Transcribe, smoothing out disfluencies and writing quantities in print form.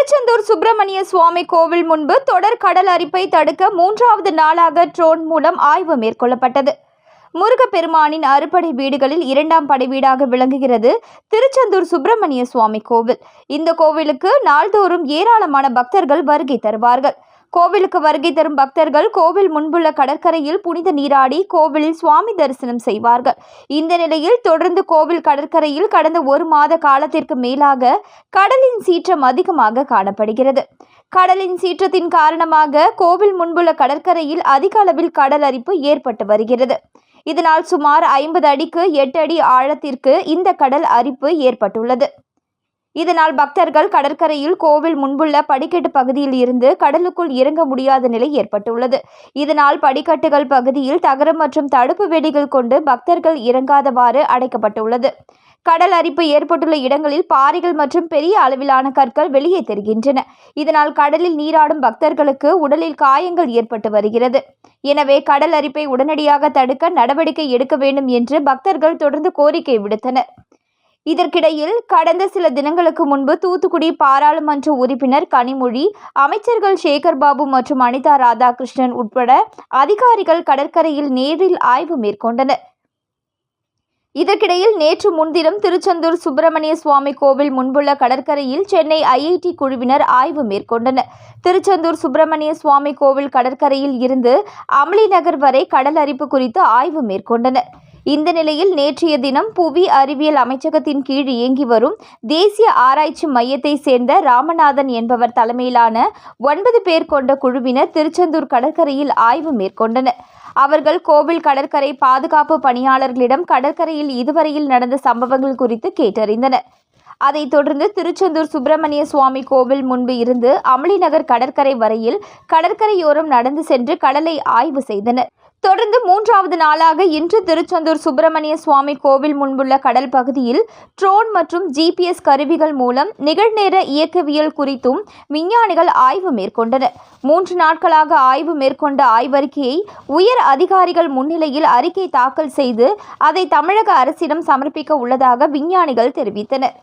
திருச்செந்தூர் சுப்பிரமணிய சுவாமி கோவில் முன்பு தொடர் கடல் அரிப்பை தடுக்க 3வது நாளாக ட்ரோன் மூலம் ஆய்வு மேற்கொள்ளப்பட்டது. முருகப்பெருமானின் அறுபடை வீடுகளில் 2ஆம் படை வீடாக விளங்குகிறது திருச்செந்தூர் சுப்பிரமணிய சுவாமி கோவில். இந்த கோவிலுக்கு நாள்தோறும் ஏராளமான பக்தர்கள் வருகை தருவார்கள். கோவிலுக்கு வருகை தரும் பக்தர்கள் கோவில் முன்புள்ள கடற்கரையில் புனித நீராடி கோவிலில் சுவாமி தரிசனம் செய்வார்கள். இந்த நிலையில் தொடர்ந்து கோவில் கடற்கரையில் கடந்த 1 மாத காலத்திற்கு மேலாக கடலின் சீற்றம் அதிகமாக காணப்படுகிறது. கடலின் சீற்றத்தின் காரணமாக கோவில் முன்புள்ள கடற்கரையில் அதிக அளவில் கடல் அரிப்பு ஏற்பட்டு வருகிறது. இதனால் சுமார் 50 அடிக்கு 8 அடி ஆழத்திற்கு இந்த கடல் அரிப்பு ஏற்பட்டுள்ளது. இதனால் பக்தர்கள் கடற்கரையில் கோவில் முன்புள்ள படிக்கட்டு பகுதியில் இருந்து கடலுக்குள் இறங்க முடியாத நிலை ஏற்பட்டுள்ளது. இதனால் படிக்கட்டுகள் பகுதியில் தகரம் மற்றும் தடுப்பு வேலிகள் கொண்டு பக்தர்கள் இறங்காதவாறு அடைக்கப்பட்டுள்ளது. கடல் அரிப்பு ஏற்பட்டுள்ள இடங்களில் பாறைகள் மற்றும் பெரிய அளவிலான கற்கள் வெளியே தெரிகின்றன. இதனால் கடலில் நீராடும் பக்தர்களுக்கு உடலில் காயங்கள் ஏற்பட்டு வருகிறது. எனவே கடல் அரிப்பை உடனடியாக தடுக்க நடவடிக்கை எடுக்க வேண்டும் என்று பக்தர்கள் தொடர்ந்து கோரிக்கை விடுத்தனர். இதற்கிடையில் கடந்த சில தினங்களுக்கு முன்பு தூத்துக்குடி பாராளுமன்ற உறுப்பினர் கனிமொழி, அமைச்சர்கள் சேகர் பாபு மற்றும் அனிதா ராதாகிருஷ்ணன் உட்பட அதிகாரிகள் கடற்கரையில் நேரில் ஆய்வு மேற்கொண்டனர். இதற்கிடையில் நேற்று முன்தினம் திருச்செந்தூர் சுப்பிரமணிய சுவாமி கோவில் முன்புள்ள கடற்கரையில் சென்னை IIT குழுவினர் ஆய்வு மேற்கொண்டனர். திருச்செந்தூர் சுப்பிரமணிய சுவாமி கோவில் கடற்கரையில் இருந்து அமளி நகர் வரை கடல் அரிப்பு குறித்து ஆய்வு மேற்கொண்டனர். இந்த நிலையில் நேற்றைய தினம் புவி அறிவியல் அமைச்சகத்தின் கீழ் இயங்கி வரும் தேசிய ஆராய்ச்சி மையத்தை சேர்ந்த ராமநாதன் என்பவர் தலைமையிலான 9 பேர் கொண்ட குழுவினர் திருச்செந்தூர் கடற்கரையில் ஆய்வு மேற்கொண்டனர். அவர்கள் கோவில் கடற்கரை பாதுகாப்பு பணியாளர்களிடம் கடற்கரையில் இதுவரையில் நடந்த சம்பவங்கள் குறித்து கேட்டறிந்தனர். அதைத் தொடர்ந்து திருச்செந்தூர் சுப்பிரமணிய சுவாமி கோவில் முன்பு இருந்து அமளிநகர் கடற்கரை வரையில் கடற்கரையோரம் நடந்து சென்று கடலை ஆய்வு செய்தனர். தொடர்ந்து 3வது நாளாக இன்று திருச்செந்தூர் சுப்பிரமணிய சுவாமி கோவில் முன்புள்ள கடல் பகுதியில் ட்ரோன் மற்றும் GPS கருவிகள் மூலம் நிகழ்நேர இயக்கவியல் குறித்தும் விஞ்ஞானிகள் ஆய்வு மேற்கொண்டனர். 3 நாட்களாக ஆய்வு மேற்கொண்ட ஆய்வறிக்கையை உயர் அதிகாரிகள் முன்னிலையில் அறிக்கை தாக்கல் செய்து அதை தமிழக அரசிடம் சமர்ப்பிக்க உள்ளதாக விஞ்ஞானிகள் தெரிவித்தனர்.